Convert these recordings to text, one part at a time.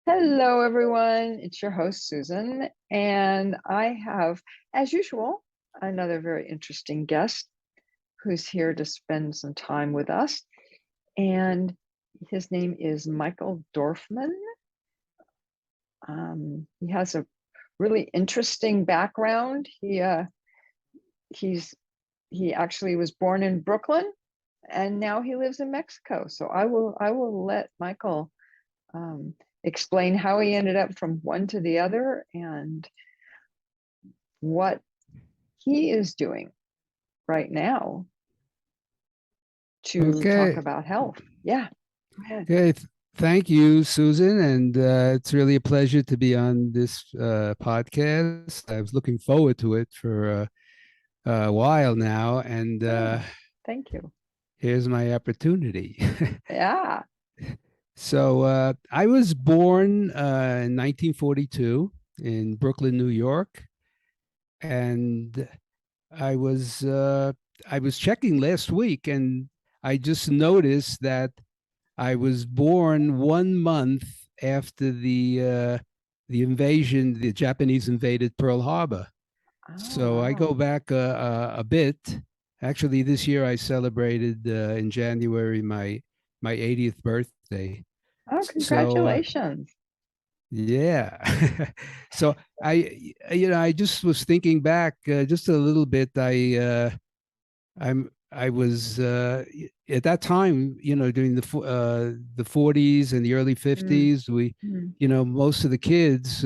Hello, everyone. It's your host, Susan, and I have, as usual, another very interesting guest who's here to spend some time with us. And his name is Michael Dorfman. He has a really interesting background. He's he actually was born in Brooklyn, and now he lives in Mexico. So I will let Michael um, explain how he ended up from one to the other and what he is doing right now to talk Okay. about health. Yeah, go ahead. Okay. Thank you, Susan. And it's really a pleasure to be on this podcast. I was looking forward to it for a while now. And Oh, thank you. here's my opportunity. Yeah. So I was born in 1942 in Brooklyn, New York. And I was uh, I was checking last week and I just noticed that I was born 1 month after the invasion. The Japanese invaded Pearl Harbor. Oh, So I go wow. back a bit. Actually, this year I celebrated in January my 80th birthday. Oh, So congratulations. yeah. So I just was thinking back just a little bit. I was at that time, during the 40s and the early Mm, 50s, mm, most of the kids,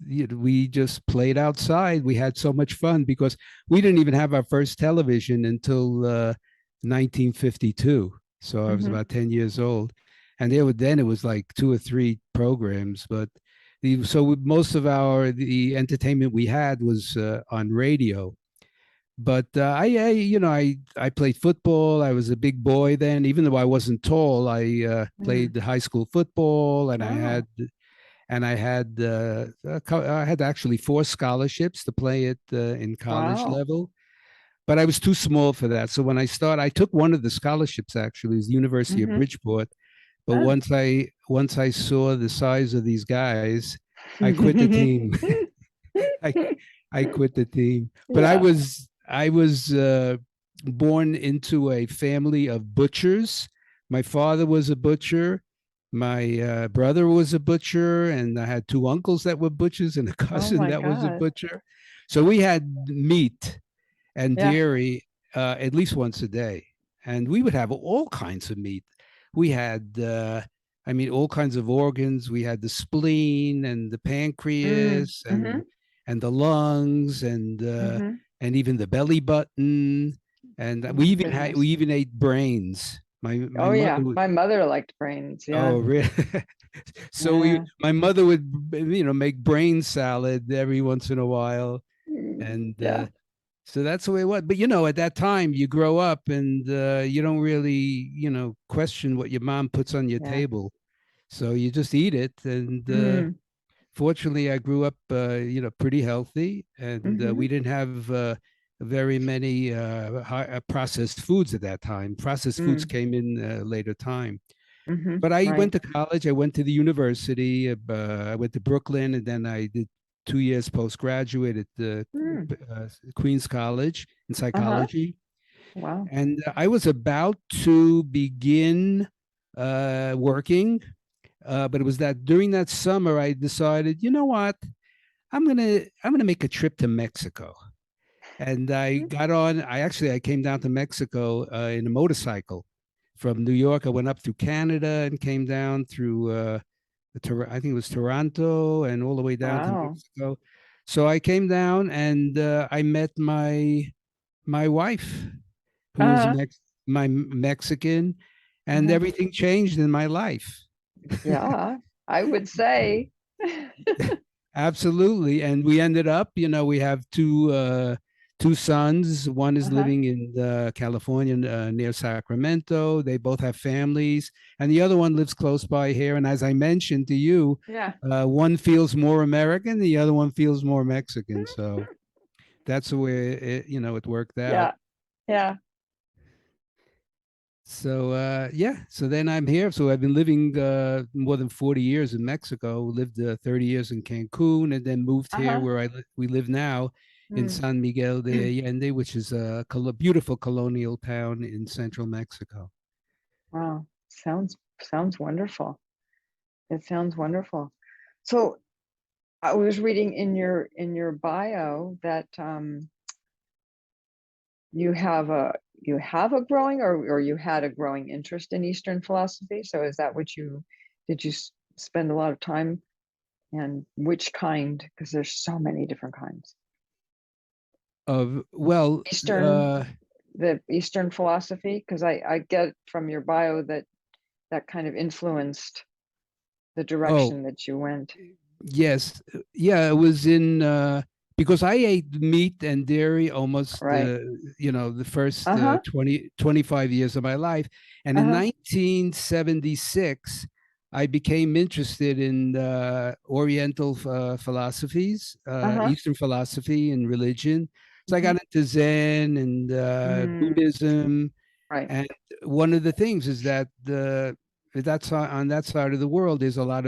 we just played outside. We had so much fun because we didn't even have our first television until 1952. So I was hmm about 10 years old, and then it was like two or three programs, but most of the entertainment we had was on radio. But I played football. I was a big boy then, even though I wasn't tall. I mm. played high school football, and Oh, I had actually four scholarships to play at in college wow. level. But I was too small for that. So when I took one of the scholarships. Actually, it was the University of hmm Bridgeport. But Ah. once I saw the size of these guys, I quit the team. I I quit the team. But I Yeah. was I was born into a family of butchers. My father was a butcher. My brother was a butcher, and I had two uncles that were butchers and a Oh cousin my that was a God. butcher. So we had meat and Yeah. dairy at least once a day, and we would have all kinds of meat. We had, all kinds of organs. We had the spleen and the Mm, pancreas hmm and the lungs hmm and even the belly button, and Oh we my even had we goodness. even ate brains. My Oh mother yeah. My mother liked brains. Yeah. Oh, really? So Yeah. my mother would, make brain salad every once in a while, and Yeah. so that's the way it was. But at that time, you grow up and you don't really, question what your mom puts on your Yeah. table. So you just eat it. And Mm, fortunately, I grew up, pretty healthy, and hmm we didn't have very many processed foods at that time. Processed foods mm, came in later time. hmm But I Right. went to college. I went to the university. I went to Brooklyn, and then I did 2 years postgraduate at the Mm. Queens College in Uh-huh. psychology. Wow. And I was about to begin working, but it was that during that summer I decided, you know what, I'm gonna make a trip to Mexico. And I got on. I came down to Mexico in a motorcycle from New York. I went up through Canada and came down through I think it was Toronto and all the way down to Wow. Mexico. So I came down and I met my wife, who was Uh, my Mexican, and uh-huh. everything changed in my life. Yeah, I would say. Absolutely. And we ended up, we have two sons. One is Uh-huh. living in California near Sacramento. They both have families, and the other one lives close by here. And as I mentioned to you, Yeah. one feels more American, the other one feels more Mexican. So that's the way it worked out. Yeah. Yeah. So yeah, so then I'm here. So I've been living more than 40 years in Mexico. Lived 30 years in Cancun, and then moved here Uh-huh. where we live now in Mm. San Miguel de Allende, which is a beautiful colonial town in central Mexico. Wow. Sounds wonderful. It sounds wonderful. So I was reading in your bio that you have a growing or you had a growing interest in Eastern philosophy. So is that what you did you spend a lot of time and which kind? Because there's so many different kinds. Of well, Eastern the Eastern philosophy, because I get from your bio that that kind of influenced the oh, direction that you went. yes, yeah, it was in because I ate meat and dairy almost Right. the first Uh-huh. 25 years of my life. And in Uh-huh. 1976 I became interested in Oriental philosophies, Uh-huh. Eastern philosophy and religion. So I Hmm. got into Zen and Mm, Buddhism. right. And one of the things is that on that side of the world, there's a lot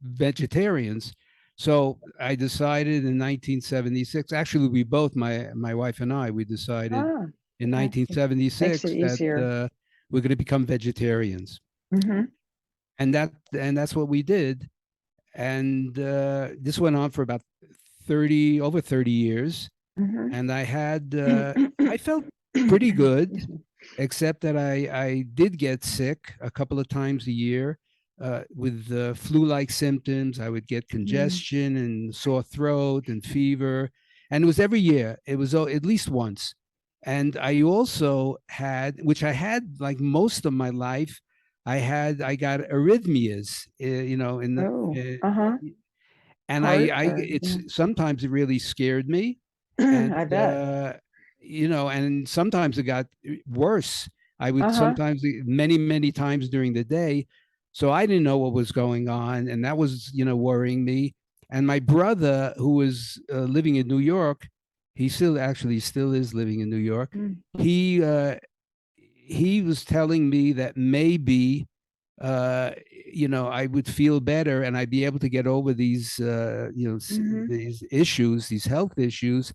vegetarians. So I decided in 1976. Actually, we both, my wife and I, we decided Ah, in okay. Makes it 1976 that easier. we're going to become vegetarians, Mm-hmm. and that's what we did. And this went on for about 30 years, and Mm-hmm. I felt pretty good, Excuse me. except that I did get sick a couple of times a year with flu-like symptoms. I would get Mm, congestion and sore throat and fever, and it was every year. It was at least once. And I also had, which I had like most of my life, I got arrhythmias, in oh, the uh-huh. and Heart I or it's yeah. sometimes it really scared me, and I bet. and sometimes it got worse. I would Uh-huh. sometimes many times during the day, so I didn't know what was going on, and that was worrying me. And my brother, who was living in New York, he still is living in New York. Mm, He he was telling me that maybe uh, I would feel better and I'd be able to get over these, mm-hmm. these issues, these health issues,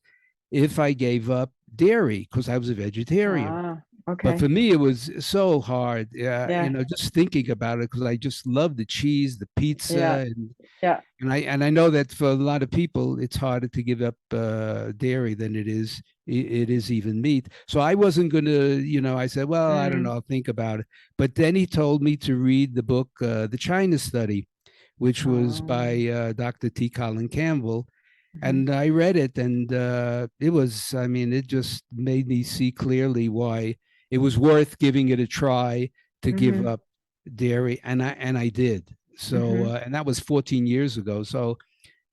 if I gave up dairy because I was a vegetarian. Ah, But okay. for me, it was so hard, Yeah. just thinking about it because I just love the cheese, the Yeah. pizza, Yeah. and I know that for a lot of people, it's harder to give up dairy than it is even meat. So I wasn't going to, I said, well, I don't know, Mm. I'll think about it. But then he told me to read the book, The China Study, which was Oh. by Dr. T. Colin Campbell. Mm-hmm. And I read it, and I mean, it just made me see clearly why it was worth giving it a try to give Mm-hmm. up dairy, and I did. So, Mm-hmm. and that was 14 years ago. So,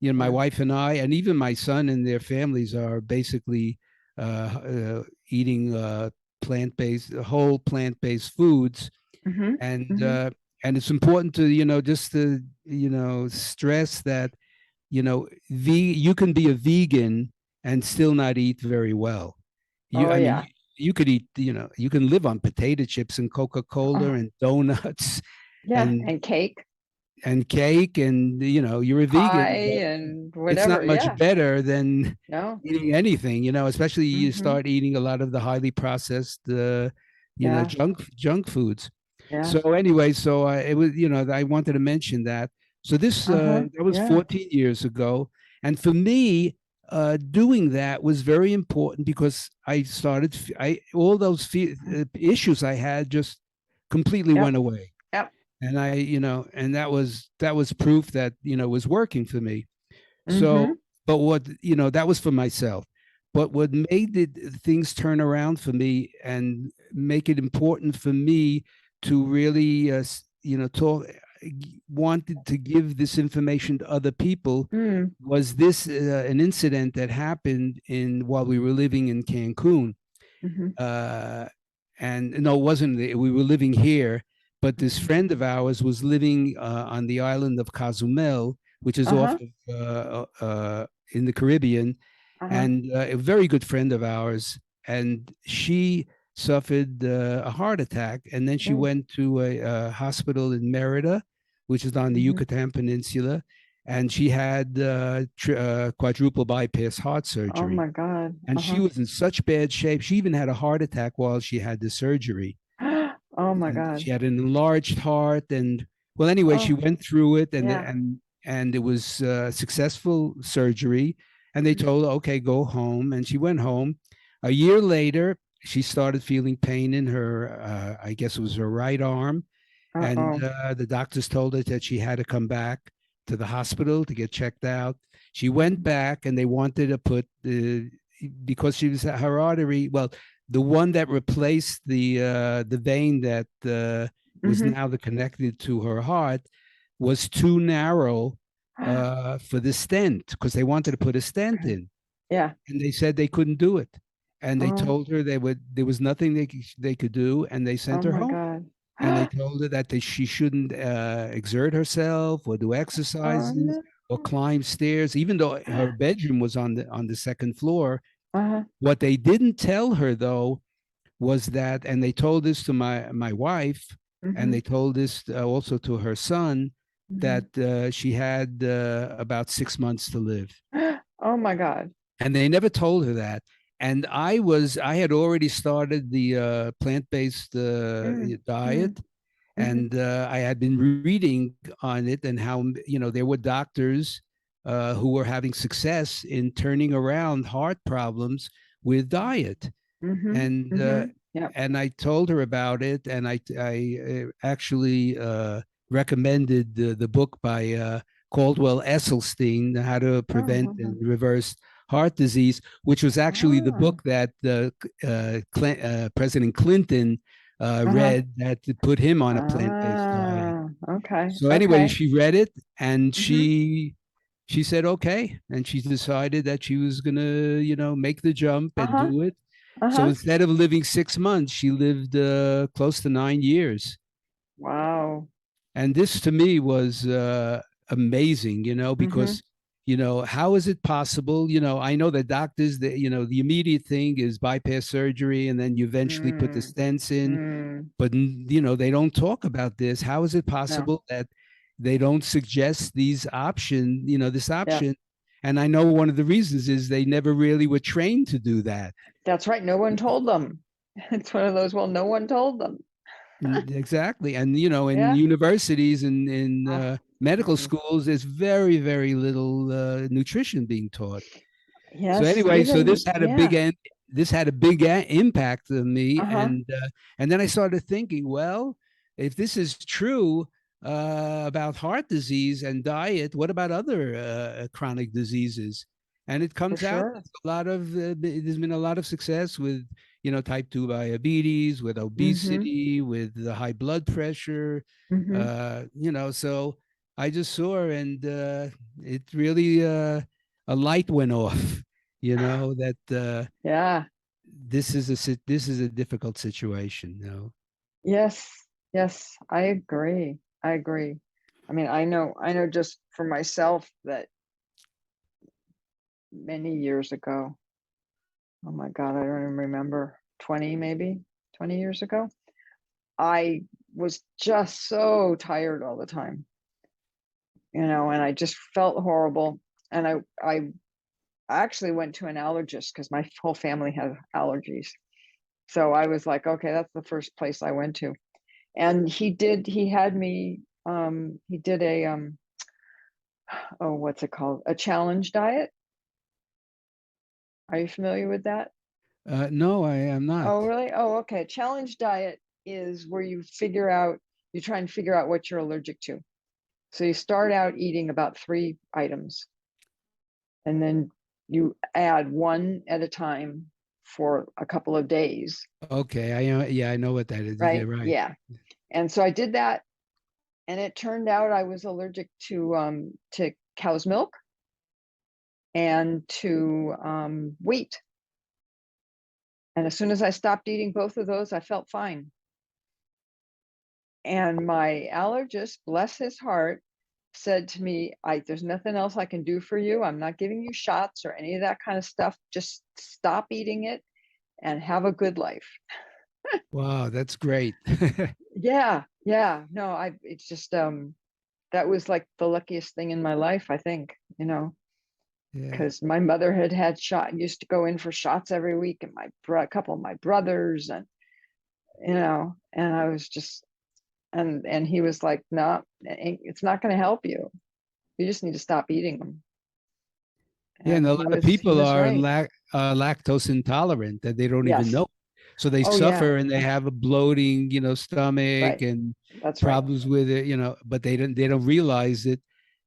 my Yeah. wife and I, and even my son and their families are basically eating whole plant-based foods, Mm-hmm. and Mm-hmm. uh, and it's important to just to stress that you can be a vegan and still not eat very well. Oh I mean, yeah. you could eat, you can live on potato chips and Coca-Cola Oh and donuts yeah. and And cake, cake, and you're a vegan, pie, but and it's whatever. not much Yeah. better than No. eating anything, especially you Mm-hmm. start eating a lot of the highly processed Yeah. junk foods. Yeah. So anyway, so it was, I wanted to mention that. So Uh-huh. that was Yeah. 14 years ago, and for me, doing that was very important because I started, I all those issues I had just completely Yep. went away, Yep. and and that was proof that it was working for me. Mm-hmm. So, but what that was for myself. But what made things turn around for me and make it important for me to really, talk, wanted to give this information to other people Mm. was this an incident that happened in while we were living in Cancun. Mm-hmm. Uh, and no, it wasn't. We were living here, but this Mm-hmm. friend of ours was living on the island of Cozumel, which is off Uh-huh. of in the Caribbean, Uh-huh. and a very good friend of ours. And she suffered a heart attack, and then she Oh, went to a hospital in Merida, which is on the mhm. Yucatan Peninsula, and she had quadruple bypass heart Oh surgery. my God. And she Uh-huh. was in such bad shape. She even had a heart attack while she had the surgery. Oh my And God. she had an enlarged heart. And well, anyway, she Oh, went through it, yeah. and it was successful surgery. And they told her, okay, go home. And she went home. A year later, she started feeling pain in her, I guess it was her right arm, and Uh-oh. the doctors told her that she had to come back to the hospital to get checked out. She went Mhm. back, and they wanted to put the because she was her artery. Well, the one that replaced the vein that was Mhm. now the connected to her heart was too narrow for the stent, because they wanted to put a stent Okay. in, Yeah. and they said they couldn't do it. And they Oh, told her there was nothing they could do, and they oh sent her my home. God. And they told her that she shouldn't exert herself or do Oh exercises no. or climb stairs, even though her bedroom was on the second floor. Uh-huh. What they didn't tell her, though, was that, and they told this to my wife, and Mhm. they told this also to her son, Mhm. that she had about 6 months to live. Oh my God. And they never told her that. And I had already started the plant-based Mm. Mm. diet, Mhm. and I had been reading on it, and how there were doctors who were having success in turning around heart problems with diet. Mhm. and uh, Mhm. Yep. and I told her about it, and I actually recommended the book by Caldwell Esselstyn, How to Oh, Prevent and uh-huh. Reverse Heart Disease, which was actually the Oh. book that President Clinton Uh-huh. read, that put him on a plant-based diet. Ah, okay. So anyway, Okay. she read it, and Mhm. she said okay, and she decided that she was gonna make the jump and Uh-huh. do it. So Uh-huh. instead of living 6 months, she lived close to 9 years. Wow. And this to me was amazing, Mhm. because how is it possible? I know that doctors, the immediate thing is bypass surgery, and then you eventually put the Mm. stents in, Mm. but they don't talk about this. How is it No. possible that they don't suggest this Yeah. option? And I know one of the reasons is they never really were trained to do that. That's right. No one told them. It's one of those, well, no one told them. Exactly. And in Yeah. universities and in Oh, medical mm. schools, there's very, very little nutrition being taught. So Yes, anyway, so even, yeah. this had a big impact on me, Uh-huh. and then I started thinking, well, if this is true about heart disease and diet, what about other chronic diseases? And it For comes out sure. there's been a lot of success with type 2 diabetes, with Mhm. obesity, with the high blood pressure, Mhm. so I just saw, and it really a light went off. That Yeah. this is a difficult situation. Yes. Yes, I agree. I agree. I mean, I know just for myself that many years ago, oh my God, I don't even remember, 20 maybe, 20 years ago, I was just so tired all the time, and I just felt horrible. And I actually went to an allergist because my whole family has allergies. So I was like, okay, that's the first place I went to. And he had me, he did a, oh, what's it called? A challenge diet. Are you familiar with that? No, I am not. Oh, really? Oh, okay. Challenge diet is where you try and figure out what you're allergic to. So you start out eating about 3 items, and then you add one at a time for a couple of days, Okay, yeah, I know what that is. Yeah, right? right. Yeah. And so I did that, and it turned out I was allergic to cow's milk and to wheat. And as soon as I stopped eating both of those, I felt fine. And my allergist, bless his heart, said to me, there's nothing else I can do for you. I'm not giving you shots or any of that kind of stuff. Just stop eating it and have a good life. Wow, that's great. Yeah, yeah. No, it's just that was like the luckiest thing in my life, I think, Yeah. because my mother had used to go in for shots every week, and a couple of my brothers, and and I was just, and he was like, no, it's not going to help you. You just need to stop eating them. Yeah, and And a he lot of was he people was are right. lactose intolerant that they don't even Yes. know. So they Oh yeah. suffer and they have a bloating, stomach Right. and That's right. problems with it, but they don't realize it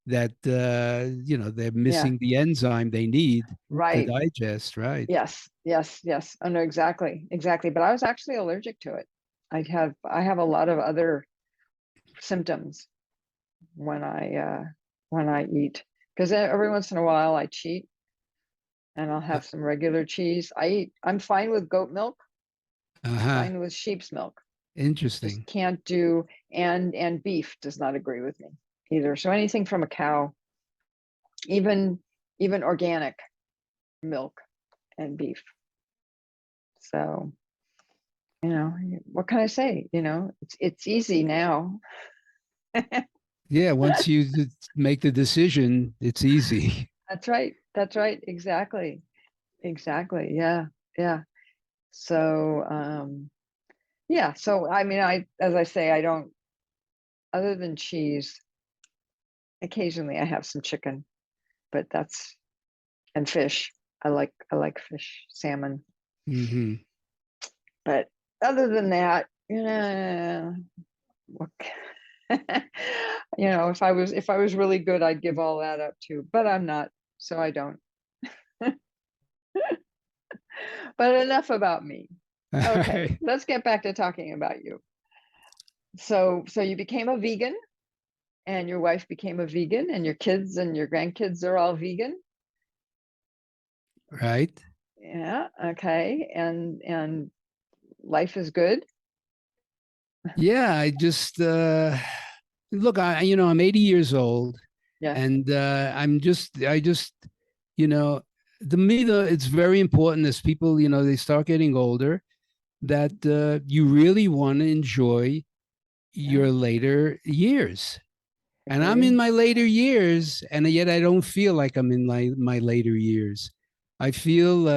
that they're Yeah. missing the enzyme they need to Right. digest, right? Yes. Yes. Yes. Oh no, exactly. Exactly. But I was actually allergic to it. I have a lot of other symptoms when I eat, because every once in a while I cheat and I'll have some regular cheese. I'm fine with goat milk, Uh-huh. fine with sheep's milk. Just Interesting. can't do, and beef does not agree with me either. So anything from a cow, even even organic milk and beef. So, what can I say? It's easy now. Yeah, once you make the decision, it's easy. That's right. That's right. Exactly. Exactly. Yeah. Yeah. So, yeah. So, I mean, as I say, I don't, other than cheese, occasionally I have some chicken, but and fish. I like fish, salmon. Hmm. But other than that, what, if I was really good, I'd give all that up too. But I'm not, so I don't. But enough about me. Okay, let's get back to talking about you. So you became a vegan, and your wife became a vegan, and your kids and your grandkids are all vegan. Right? Yeah. Okay. And life is good. Yeah, I just look, I'm 80 years old Yes. and I just you know to me it's very important as people they start getting older that you really want to enjoy Yeah. your later years. And I'm in Agree. my later years, and yet I don't feel like I'm in my later years. I think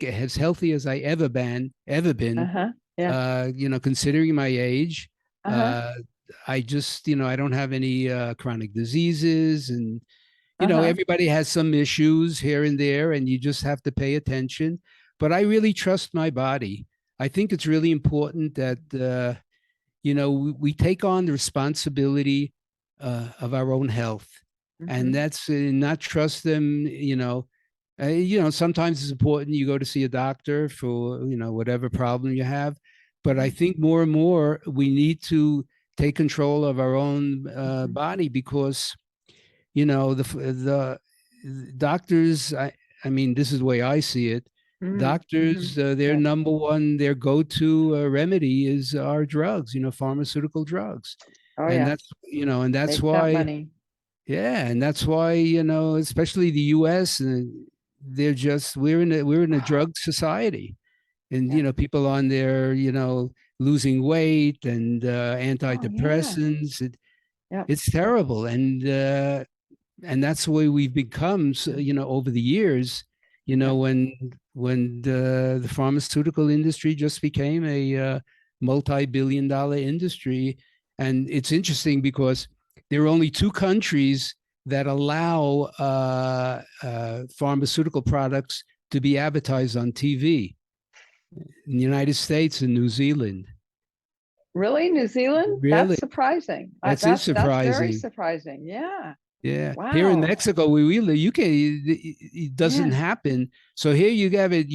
as healthy as I ever been, Uh-huh. Yeah. considering my age. Uh-huh. Uh, I just, I don't have any chronic diseases, and Uh-huh. everybody has some issues here and there, and you just have to pay attention. But I really trust my body. I think it's really important that we take on the responsibility of our own health, and Mm-hmm. that's not trust them. Sometimes it's important you go to see a doctor for whatever problem you have, but I Mm-hmm. think more and more we need to take control of our own Mm-hmm. body because the doctors. I mean, this is the way I see it. Mm-hmm. Doctors, their Yes. number one, their go-to remedy is our drugs, pharmaceutical drugs, Oh and yeah. that's Make that why, money. yeah, and that's why especially the U.S. We're in a drug society, and Yeah. people on there, losing weight and Oh yeah. antidepressants. Yep. It's terrible, and that's the way we've become over the years Yep. when the pharmaceutical industry just became a multi-billion-dollar industry. And it's interesting because there are only two countries that allow pharmaceutical products to be advertised on TV: in the United States and New Zealand. Really? New Zealand? That's Really, surprising. that's it, That's very surprising. surprising. Yeah. Yeah, here in Wow. Mexico, we live, you can it doesn't Yeah. happen. So here you have it.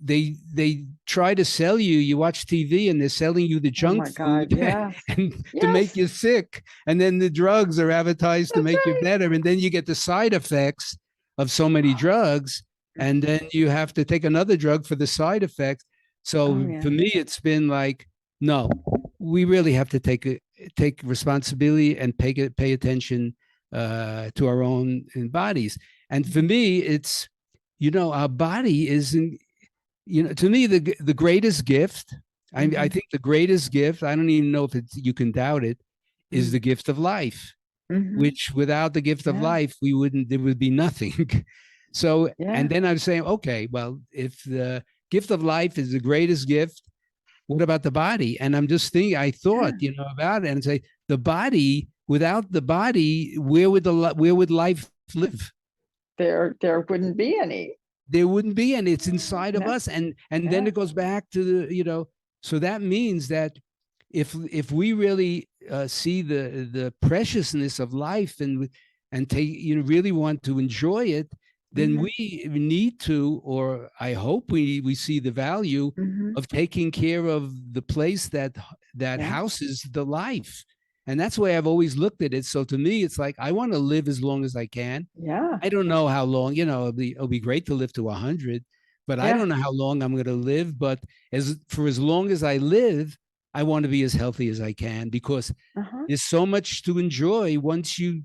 They try to sell you. You watch TV and they're selling you the Oh junk my God. food Yeah. and to make Yes. you sick, and then the drugs are advertised to That's make you right. better, and then you get the side effects of so many drugs, and Mhm. then you have to take another drug for the side effects. Oh So yeah. for me, it's been like, no, we really have to take responsibility and pay attention to our own bodies. And for Mhm. me, it's our body isn't. to me, the greatest gift, I Mm-hmm. think the greatest gift, I don't even know if it's, you can doubt it, is the gift of life, Mm-hmm. which without the gift of Yeah. life, there would be nothing. So, and Yeah. then I'm saying, okay, well, if the gift of life is the greatest gift, what about the body? And I'm just thinking, I thought, Yeah. about it and say, the body, without the body, where would life live? There wouldn't be any. There wouldn't be, and it's inside of No. us. And then Yeah. it goes back to so that means that if we really see the preciousness of life, and take, really want to enjoy it, then Mm-hmm. we need to, or I hope we see the value Mm-hmm. of taking care of the place that Yeah. houses the life. And that's the way I've always looked at it. So to me, it's like I want to live as long as I can. Yeah. I don't know how long, it'll be great to live to 100, but I Yeah. don't know how long I'm going to live. But as long as I live, I want to be as healthy as I can, because Uh-huh. there's so much to enjoy once Yeah.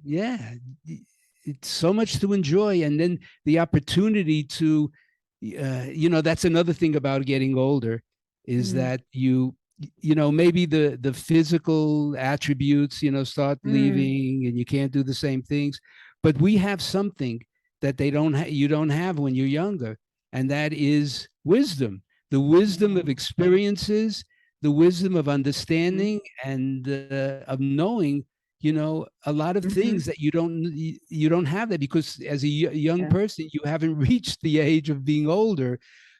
yeah, it's so much to enjoy. And then the opportunity to, that's another thing about getting older, is Mm. that maybe the physical attributes, start Mm. leaving, and you can't do the same things, but we have something that you don't have when you're younger, and that is wisdom, the wisdom of Yeah. experiences, the wisdom of Mm-hmm. understanding, and of knowing, a lot of Mm-hmm. things that you don't have, that because as a young Yeah. person you haven't reached the age of being older.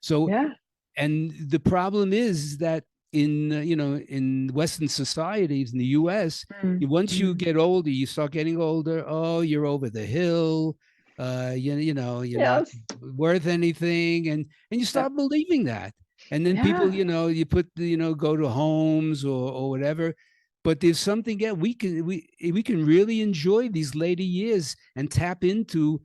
So, Yeah. and the problem is that in Western societies, in the US, Mm. once you Mm. get older, you start getting older, oh, you're over the hill, you're not Yes. worth anything, and you Yeah. start believing that. And then people, Yeah. you put go to homes, or whatever. But there's something that we can really enjoy these later years and tap into,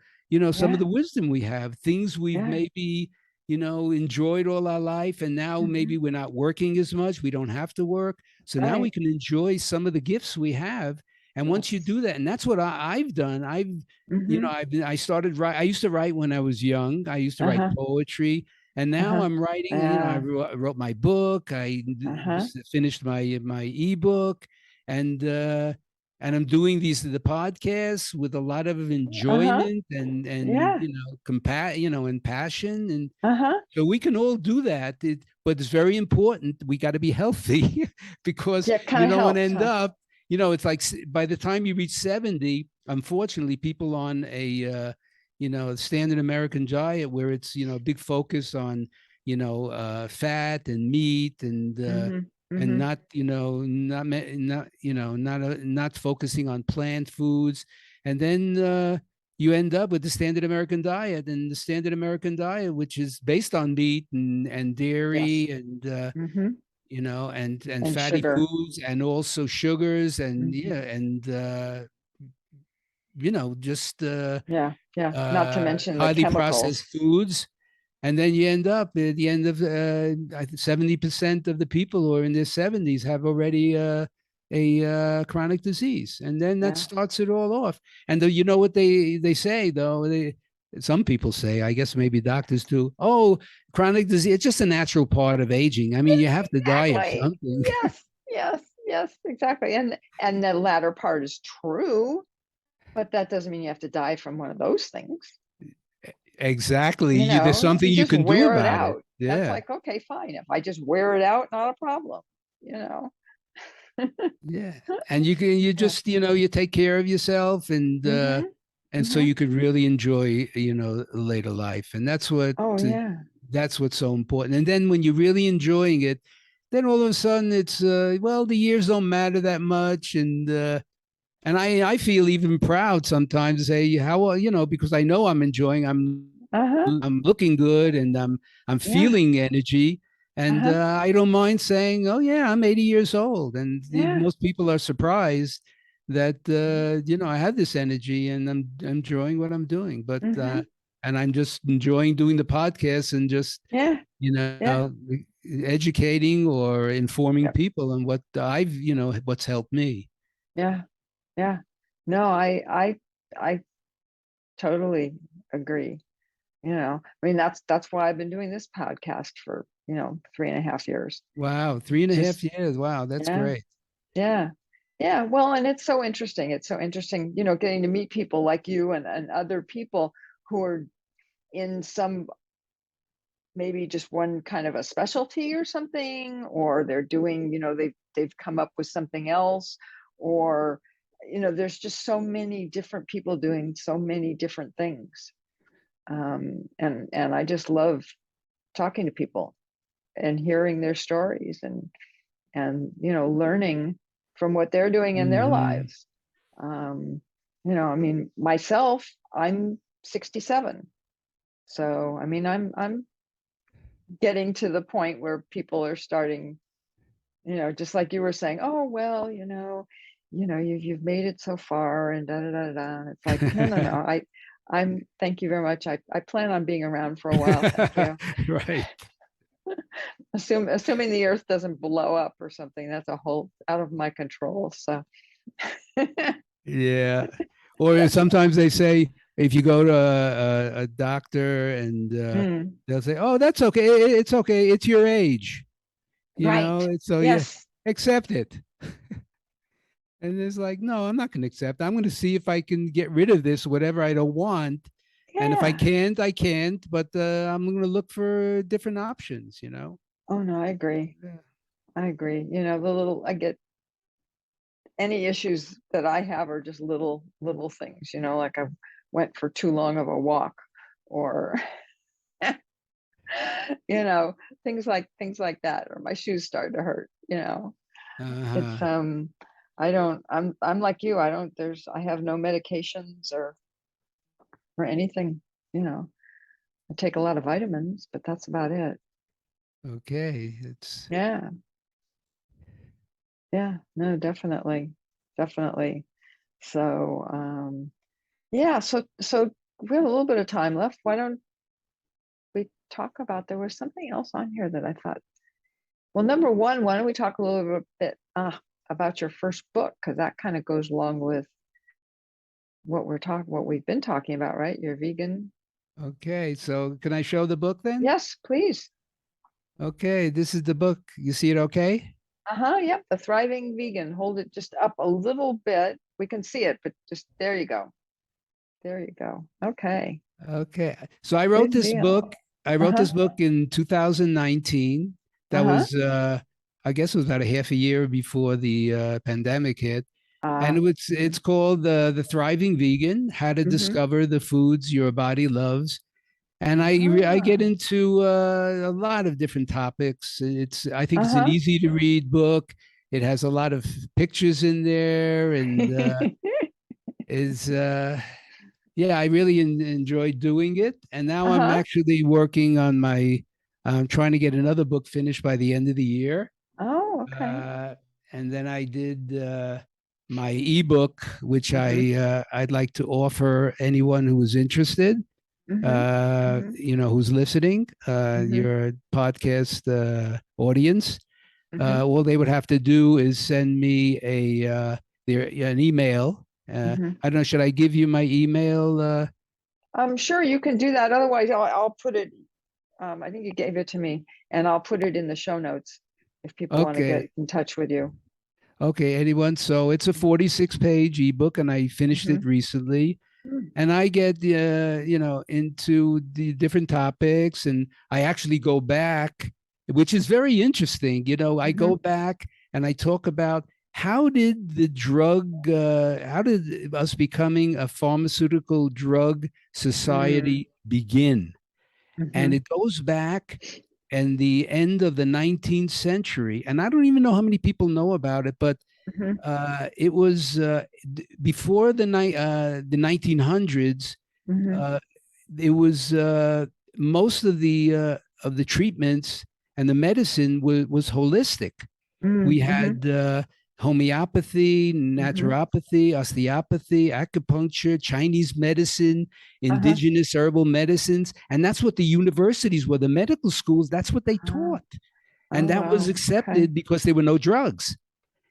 some of Yeah. the wisdom we have, things we've Yeah. maybe enjoyed all our life. And now Mm-hmm. maybe we're not working as much. We don't have to work. So now we Right. can enjoy some of the gifts we have. And once you Yes. do that, and that's what I've done. Mm-hmm. I started write. I used to write when I was young. I used to write Uh-huh. poetry. And now Uh-huh. I'm writing, I Yeah. wrote my book. I Uh-huh. finished my ebook, and I'm doing the podcasts with a lot of Uh-huh. enjoyment, and Yeah. and passion. And Uh-huh. so we can all do that. But it's very important. We got to be healthy because Yeah, it kind you of don't want to helps, end huh? up, it's like by the time you reach 70, unfortunately, people on a, standard American diet, where it's, big focus on, fat and meat, Mm-hmm. and Mm-hmm. not, not focusing on plant foods. And then, you end up with the standard American diet, and the standard American diet, which is based on meat and Yes. dairy, and Mm-hmm. and And fatty sugar. foods, and also sugars, and Mm-hmm. yeah, and just Yeah. Yeah. Not to mention the highly processed chemicals. foods. And then you end up at the end of 70% of the people who are in their 70s have already a chronic disease, and then that Yeah. starts it all off. And you know what they say, though, some people say, I guess maybe doctors too, oh, chronic disease, it's just a natural part of aging. I mean, you have to die of Exactly. something. Yes. Yes. Yes. Exactly. And the latter part is true, but that doesn't mean you have to die from one of those things. Exactly. You There's know, if something you you just can do wear it about it. out, that's Yeah. like, okay, fine. If I just wear it out, not a problem. You know. Yeah. And you Yeah. just, you take care of yourself, Mm-hmm. and so Mm-hmm. you could really enjoy, later life. And Oh yeah. that's what's so important. And then when you're really enjoying it, then all of a sudden it's, well, the years don't matter that much. And I feel even proud sometimes to say how, because I know I'm enjoying, Uh-huh. I'm looking good, and I'm Yeah. feeling energy. And Uh-huh. I don't mind saying, oh yeah, I'm 80 years old. And Yeah. most people are surprised that, Mm-hmm. I have this energy, and I'm enjoying what I'm doing. But, Mm-hmm. and I'm just enjoying doing the podcast, and just, Yeah. you Yeah. know, educating or informing Yep. people on what's helped me. Yeah. Yeah. No, I totally agree. I mean, that's why I've been doing this podcast for, 3.5 years. Wow, 3.5 Just, years. Wow, that's yeah, great. yeah, yeah. Well, and it's so interesting. It's so interesting, getting to meet people like you and other people who are in some, maybe just one kind of a specialty or something, or they're doing, they've come up with something else, or, there's just so many different people doing so many different things. And I just love talking to people and hearing their stories and learning from what they're doing in their Hmm. lives. I mean, myself, I'm 67. So I mean, I'm getting to the point where people are starting, just like you were saying, oh well, you've made it so far and da da da da. It's like, no, no, no. I'm thank you very much. I plan on being around for a while. Thank you. Right. Assuming the earth doesn't blow up or something, that's a whole out of my control. So Yeah. Or sometimes they say if you go to a doctor and mm, they'll say, "Oh, that's okay. It's okay. It's your age." right. So yeah, Yes. accept it. And it's like, no, I'm not going to accept. I'm going to see if I can get rid of this, whatever I don't want. And if I Yeah. can't, I can't. But I'm going to look for different options. Oh no, I agree. Yeah. I agree. The little I get any issues that I have are just little things, like I went for too long of a walk or you know, things like that, or my shoes start to hurt. It's Uh-huh. I'm like you. I have no medications or anything, you know. I take a lot of vitamins, but that's about it. Okay. It's Yeah. Yeah. No, definitely. Definitely. So, yeah, so we have a little bit of time left. Why don't we talk about, there was something else on here that I thought, well, number one, why don't we talk a little bit about your first book? Because that kind of goes along with what we've been talking about, right? You're vegan. okay. So can I show the book then? Yes, please. Okay. This is the book. You see it okay? Uh-huh. Yep. The Thriving Vegan. Hold it just up a little bit. We can see it, but just there you go. There you go. Okay. Okay. So I wrote Good this deal. book. I wrote Uh-huh. this book in 2019. That Uh-huh. was, I guess, it was about a half a year before the pandemic hit, and Uh, it's called the Thriving Vegan: How to mm-hmm. Discover the Foods Your Body Loves. And I get Ah, into a lot of different topics. I think it's an uh-huh. easy to read book. It has a lot of pictures in there, and is yeah, I really enjoyed doing it. And now I'm Uh-huh. actually working on I'm trying to get another book finished by the end of the year. Oh, okay. Uh, and then I did my ebook, which Mm-hmm. I'd like to offer anyone who is interested, Mm-hmm. Mm-hmm. who's listening, Mm-hmm. your podcast audience. Mm-hmm. All they would have to do is send me an email. Mm-hmm. I don't know. Should I give you my email? I'm sure you can do that. Otherwise, I'll put it. I think you gave it to me, and I'll put it in the show notes if people want to get Okay. in touch with you. Okay. Anyone? So it's a 46-page ebook, and I finished Mm-hmm. it recently. And I get into the different topics, and I actually go back, which is very interesting. I Mm-hmm. go back and I talk about how did us becoming a pharmaceutical drug Mm-hmm. society begin? And Mm-hmm. it goes back and the end of the 19th century, and I don't even know how many people know about it, but Mm-hmm. it was before the 1900s. Mm-hmm. Uh, it was most of the treatments and the medicine was holistic. We Mm-hmm. had homeopathy, Mm-hmm. naturopathy, osteopathy, acupuncture, Chinese medicine, Uh-huh. indigenous herbal medicines, and that's what the universities were, the medical schools. That's what they Ah. taught, and Oh, that was wow. Okay. accepted because there were no drugs.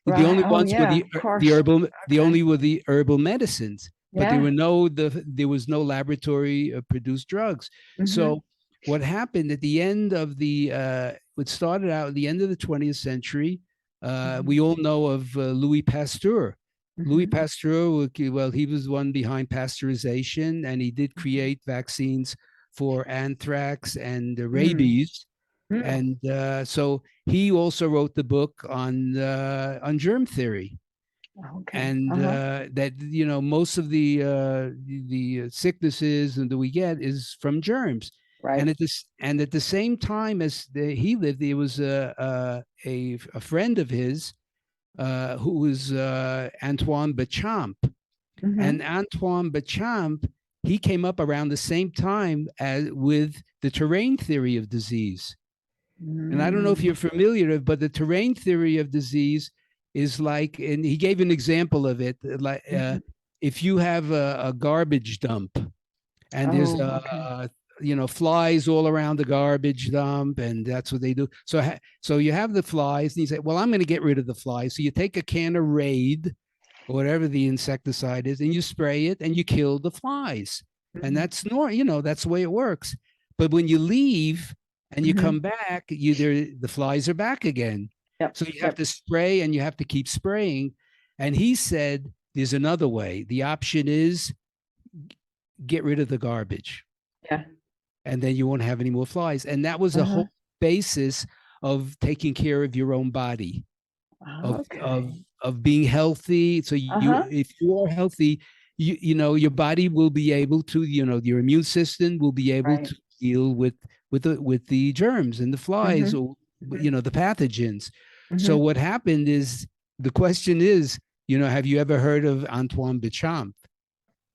The Right. only Oh, ones were yeah, of the course. herbal. The Okay. only were the herbal medicines. but there Yeah. were there was no laboratory produced drugs. Hmm. So what happened at the end of it started out at the end of the 20th century. Hmm. We all know of Louis Pasteur. Louis Hmm. Pasteur, well, he was one behind pasteurization, and he did create vaccines for anthrax and Hmm. rabies. Hmm. And so he also wrote the book on germ theory, Okay. and Uh-huh. that most of the sicknesses that we get is from germs. Right. And at the same time as he lived, there was a friend of his who was Antoine Béchamp, Hmm. and Antoine Béchamp, he came up around the same time as with the terrain theory of disease. And I don't know if Mm. you're familiar, but the terrain theory of disease is like, and he gave an example of it, like Hmm. if you have a garbage dump and there's Oh, okay. flies all around the garbage dump, and that's what they do. So you have the flies, and you say, well, I'm going to get rid of the flies. So you take a can of Raid or whatever the insecticide is, and you spray it, and you kill the flies. And Hmm. that's that's the way it works. But when you leave and you Hmm. come back, the flies are back again. Yep. So you have Yep. to spray, and you have to keep spraying. And he said, there's another way. The option is get rid of the garbage, Yeah. and then you won't have any more flies. And that was a Uh-huh. whole basis of taking care of your own body, of of Okay. of being healthy. So Uh-huh. if you are healthy, your body will be able to, your immune system will be able Right. to deal with the germs and the flies, Hmm. or Hmm. the pathogens. So Hmm. what happened is, the question is, have you ever heard of Antoine Béchamp?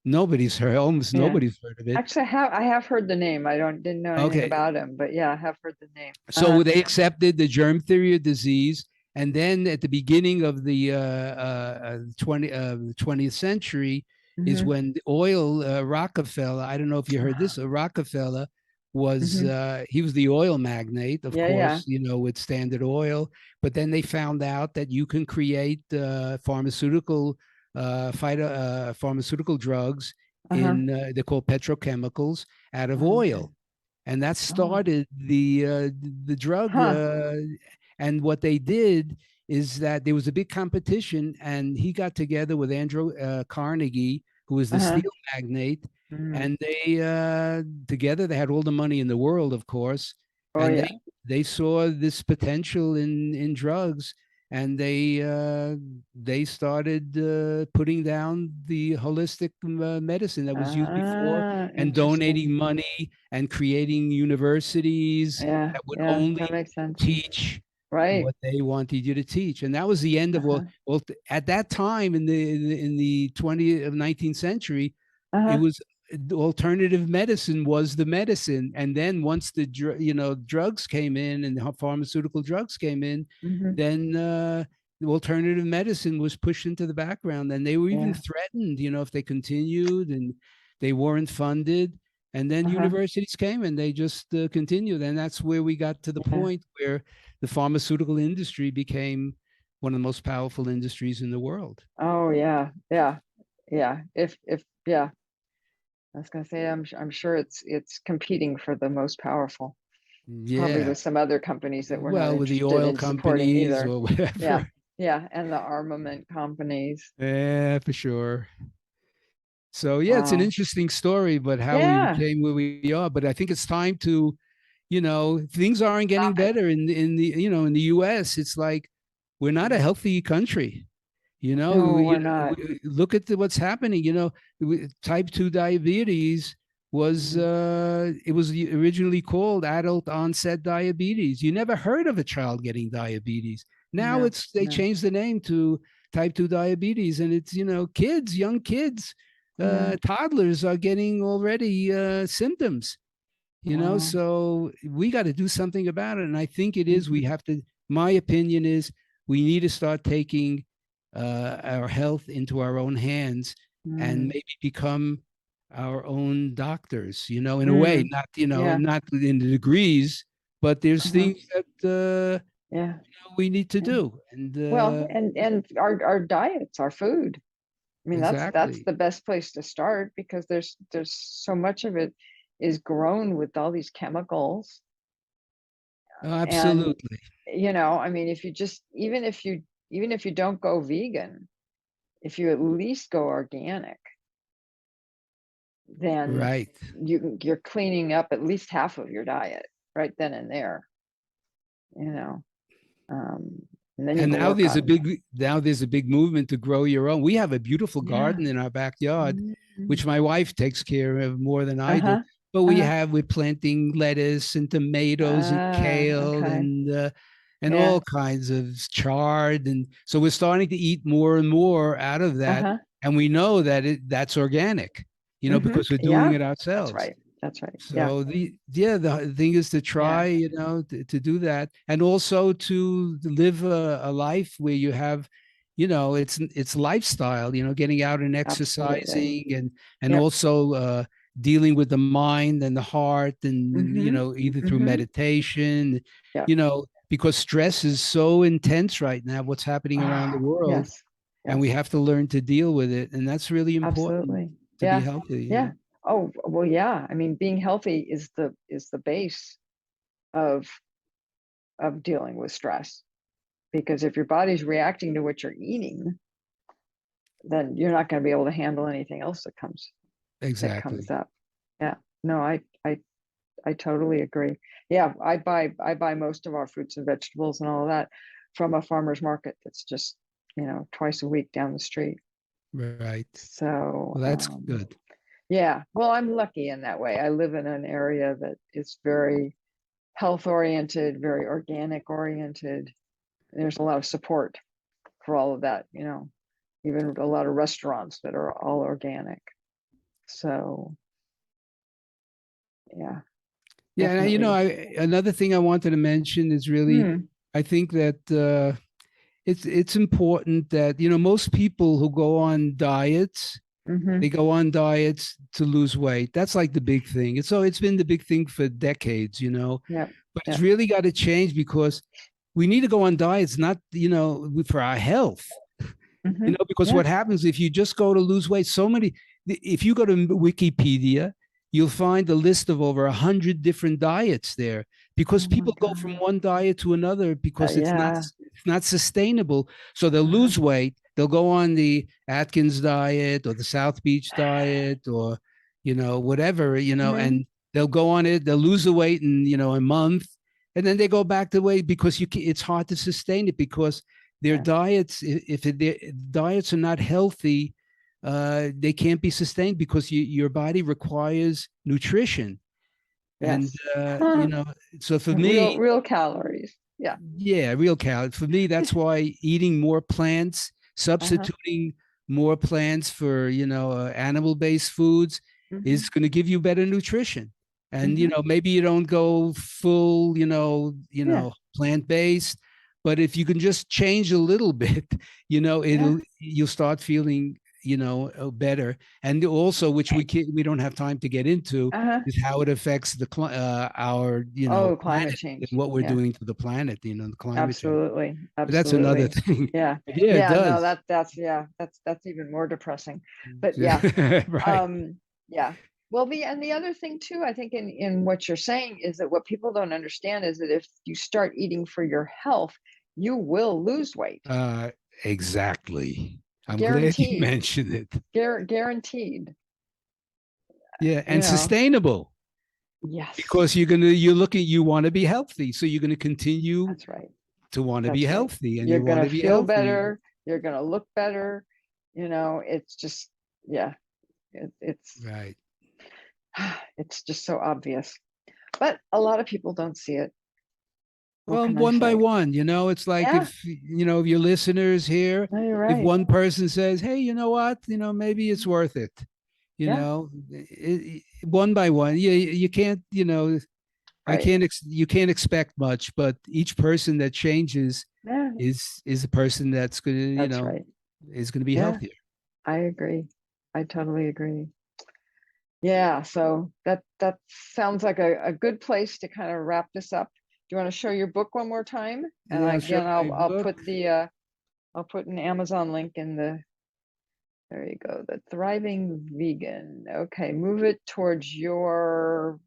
Almost Yeah. nobody's heard of it. Actually, I have heard the name. Didn't know anything Okay, about him, but yeah, I have heard the name. so they accepted the germ theory of disease, and then at the beginning of the 20th century is Hmm. when the oil, Rockefeller, I don't know if you heard this, Rockefeller was, Hmm. he was the oil magnate, of Yeah, yeah. course, with Standard Oil. But then they found out that you can create pharmaceutical drugs Uh-huh. they're called petrochemicals, out of Okay. oil, and that Oh. started the drug. Huh. And what they did is that there was a big competition, and he got together with Andrew Carnegie, who was the Uh-huh. steel magnate, Mm. and they together they had all the money in the world, of course, Oh, and yeah. they saw this potential in drugs, and they started putting down the holistic medicine that was used before, Ah, and interesting. donating money and creating universities Yeah, that would yeah, that only makes sense. teach Right. what they wanted you to teach. And that was the end of Uh-huh. at that time in the 20th of 19th century, it Uh-huh. was alternative medicine was the medicine. And then once the drugs came in, and the pharmaceutical drugs came in, Hmm. then the alternative medicine was pushed into the background, and they were even Yeah. threatened, if they continued, and they weren't funded. And then Uh-huh. universities came, and they just continued, and that's where we got to the Yeah. point where the pharmaceutical industry became one of the most powerful industries in the world. Oh, yeah. Yeah. Yeah. If yeah, I was gonna say I'm sure it's competing for the most powerful, probably Yeah. with some other companies that we're not Well, with the interested oil in supporting companies either. or Yeah. whatever. Yeah. And the armament companies. Yeah, for sure. So yeah, it's an Wow. interesting story, but how we Yeah. became where we are. But I think it's time to, things aren't getting Stop it. better in the US. It's like we're not a Mm. healthy country. No, we're not. Look at what's happening. Type 2 diabetes was Mm. it was originally called adult onset diabetes. You never heard of a child getting diabetes. Now No, they no. changed the name to type 2 diabetes, and it's kids, young kids, Mm. toddlers are getting already symptoms. Wow. So we got to do something about it, and I think it is. We Hmm. have to. My opinion is we need to start taking our health into our own hands, and Mm. maybe become our own doctors. In a way, Mm. not Yeah. not in the degrees, but there's Uh-huh. things that Yeah. we need to Yeah. do. And Well, and our diets, our food. I mean, that's Exactly. the best place to start, because there's so much of it is grown with all these chemicals. Oh, And absolutely. I mean, if you just even if you don't go vegan, if you at least go organic, then Right. you're cleaning up at least half of your diet right then and there, you know. Um, and then you And can work on. now there's a big movement to grow your own. We have a beautiful Yeah. garden in our backyard, Mhm. which my wife takes care of more than I do. Uh-huh. But Uh-huh. we're planting lettuce and tomatoes and kale Okay. and Yeah. all kinds of chard, and so we're starting to eat more and more out of that, Uh-huh. and we know that that's organic, because we're doing Yeah. it That's ourselves. right. That's right. Yeah. So the thing is to Yeah. try, to do that, and also to live a life where you have, it's lifestyle, getting out and Absolutely. exercising, and Yep. also dealing with the mind and the heart, and Mm-hmm. either through Mm-hmm. meditation, Yep. because stress is so intense right now, what's happening around the Ah, world, yes. and we Yes. have to learn to deal with it, and that's really important Absolutely. to be Yeah. healthy. Yeah. Oh, well, yeah. I mean, being healthy is the base of dealing with stress, because if your body's reacting to what you're eating, then you're not going to be able to handle anything else that comes Exactly. up. Yeah. No, I totally agree. Yeah, I buy most of our fruits and vegetables and all of that from a farmer's market that's just, twice a week down the street. Right. So, Well, that's good. yeah, well, I'm lucky in that way. I live in an area that is very health oriented, very organic oriented. There's a lot of support for all of that, even a lot of restaurants that are all organic. So, yeah, Yeah, and definitely. another thing I wanted to mention is really, Hmm. I think that it's important that most people who go on diets, Mm-hmm. they go on diets to lose weight. That's like the big thing. It's been the big thing for decades, Yep. but it's Yep. really got to change because we need to go on diets, not for our health. Mm-hmm. Because Yeah. what happens if you just go to lose weight, if you go to Wikipedia, you'll find a list of over 100 different diets there, because Oh my people go from God. one diet to another because Yeah. it's not sustainable. So they'll Uh-huh. lose weight, they'll go on the Atkins diet or the South Beach diet, or whatever, Mm-hmm. and they'll go on it, they'll lose the weight in a month, and then they go back to weight because it's hard to sustain it, because their Yeah. diets, if their diets are not healthy, they can't be sustained, because your body requires nutrition. And Yes. Huh. so for Real, me, real calories. Yeah. yeah, real calories. For me, that's why eating more plants, Uh-huh. substituting more plants for animal-based foods Mm-hmm. is going to give you better nutrition. And Mm-hmm. maybe you don't go full, Yeah. plant-based, but if you can just change a little bit, Yeah. you'll start feeling better. And also, which we don't have time to get into, Uh-huh. is how it affects our Oh, climate planet and change. what we're Yeah. doing to the planet, the climate change. Absolutely. But that's another Absolutely. thing. Yeah. But yeah, it Yeah. No, does. that's yeah, that's even more depressing. But yeah. Right. Um, yeah. Well, the other thing too, I think in what you're saying is that what people don't understand is that if you start eating for your health, you will lose weight. Uh, exactly. I'm glad you Guaranteed. mentioned it. Guaranteed. Yeah, You and know. sustainable, Yes. because you want to be healthy, so you're going to continue That's right. to want to be That's right. healthy, and You're you want gonna to be feel healthy. better. You're gonna look better. It's just, yeah, it's Right. it's just so obvious. But a lot of people don't see it. What Well, can I one by say? one, it's like, Yeah, if your listeners here, no, you're if right. one person says, "Hey, you know what? Maybe it's worth it." Yeah, One by one. You can't, right. you can't expect much, but each person that changes Yeah, is a person that's going to, that's right. is going to be Yeah, healthier. I agree. I totally agree. Yeah, so that sounds like a good place to kind of wrap this up. Do you want to show your book one more time? And Yeah, I'll show again, my I'll book. put an Amazon link in There you go. The Thriving Vegan. Okay, move it towards your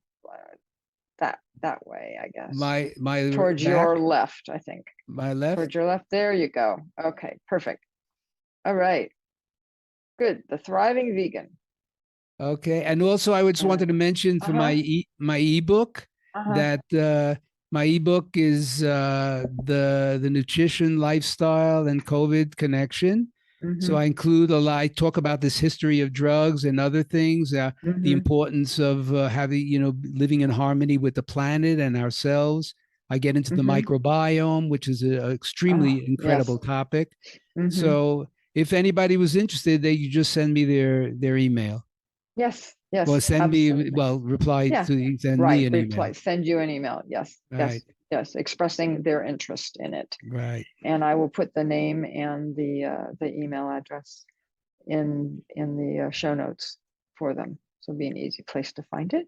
that way, I guess. My Towards back, your left, I think. my left. Towards your left. There you go. Okay, perfect. All right. Good. The Thriving Vegan. Okay, and also I just wanted to mention for Uh-huh. my ebook Uh-huh. that my ebook is the nutrition, lifestyle, and COVID connection. So Mm-hmm. I include a lot. I talk about this history of drugs and other things, the Mm-hmm. importance of having living in harmony with the planet and ourselves. I get into the Mm-hmm. microbiome, which is an Oh, extremely yes. incredible topic. Mm-hmm. So if anybody was interested, they could just send me their email. Yes. Well, Yes. send me, Absolutely. well, reply Yeah. to send me Right. an Reply. email. Send you an email. Yes. Right, Yes. Yes. Expressing their interest in it. right. And I will put the name and the email address in the show notes for them. So it'll be an easy place to find it.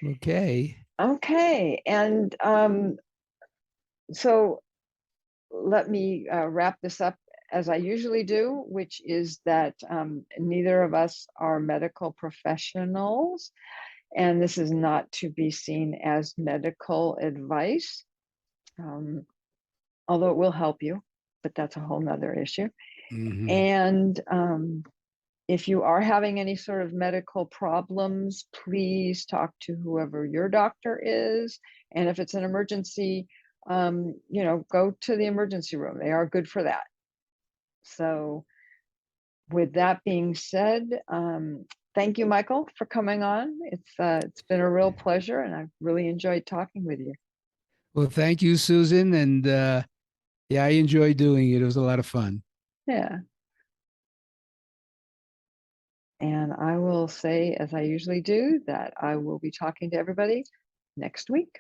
Okay. Okay, and so let me wrap this up as I usually do, which is that neither of us are medical professionals, and this is not to be seen as medical advice, um, although it will help you, but that's a whole nother issue. Hmm. And if you are having any sort of medical problems, please talk to whoever your doctor is. And if it's an emergency, go to the emergency room. They are good for that. So, with that being said, thank you, Michael, for coming on. It's been a real pleasure, and I've really enjoyed talking with you. Well, thank you, Susan. And yeah, I enjoyed doing it. It was a lot of fun. Yeah. And I will say, as I usually do, that I will be talking to everybody next week.